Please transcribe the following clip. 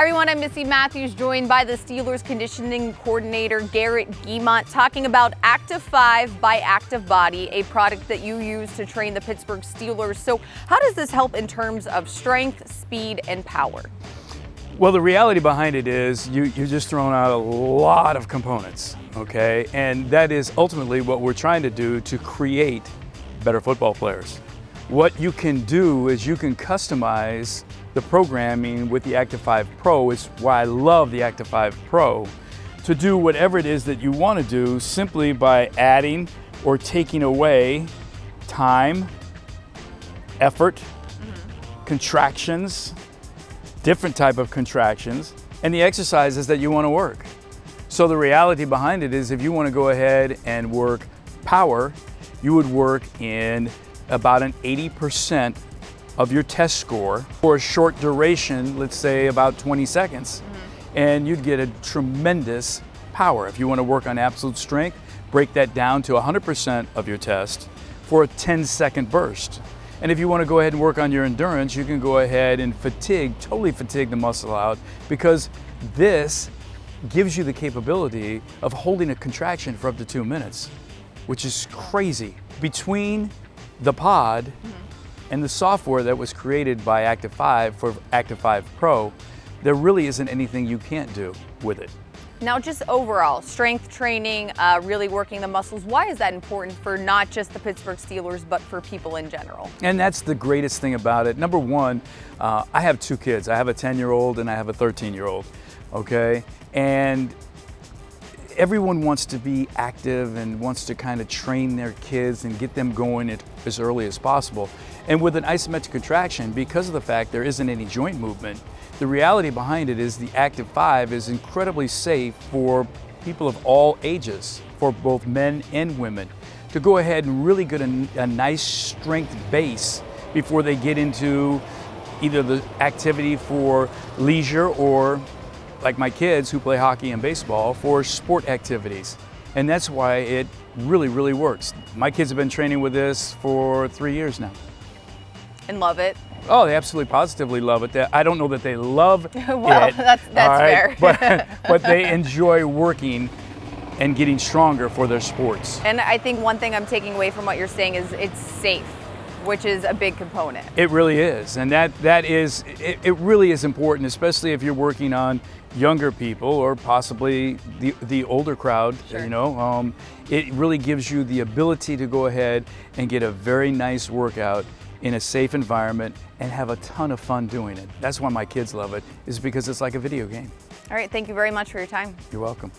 Hi everyone, I'm Missy Matthews, joined by the Steelers conditioning coordinator, Garrett Giemont, talking about Activ5 by ActivBody, a product that you use to train the Pittsburgh Steelers. So how does this help in terms of strength, speed, and power? Well, the reality behind it is you're just throwing out a lot of components, okay? And that is ultimately what we're trying to do to create better football players. What you can do is you can customize the programming with the Activ5 Pro. It's why I love the Activ5 Pro, to do whatever it is that you want to do simply by adding or taking away time, effort, contractions, different type of contractions, and the exercises that you want to work. So the reality behind it is if you want to go ahead and work power, you would work in about an 80% of your test score for a short duration, let's say about 20 seconds, and you'd get a tremendous power. If you want to work on absolute strength, break that down to 100% of your test for a 10-second burst. And if you want to go ahead and work on your endurance, you can go ahead and totally fatigue the muscle out, because this gives you the capability of holding a contraction for up to 2 minutes, which is crazy. Between the pod and the software that was created by Activ5 for Activ5 Pro, there really isn't anything you can't do with it. Now, just overall, strength training, really working the muscles, why is that important for not just the Pittsburgh Steelers, but for people in general? And that's the greatest thing about it. Number one, I have two kids. I have a 10-year-old and I have a 13-year-old, okay? And everyone wants to be active and wants to kind of train their kids and get them going as early as possible. And with an isometric contraction, because of the fact there isn't any joint movement, the reality behind it is the Activ5 is incredibly safe for people of all ages, for both men and women, to go ahead and really get a nice strength base before they get into either the activity for leisure or, like my kids who play hockey and baseball, for sport activities. And that's why it really, really works. My kids have been training with this for 3 years now. And love it? Oh, they absolutely positively love it. I don't know that they love well, it. that's right? fair. but they enjoy working and getting stronger for their sports. And I think one thing I'm taking away from what you're saying is it's safe, which is a big component. It really is, and it really is important, especially if you're working on younger people or possibly the older crowd. Sure. You know, it really gives you the ability to go ahead and get a very nice workout in a safe environment and have a ton of fun doing it. That's why my kids love it, is because it's like a video game. All right, thank you very much for your time. You're welcome.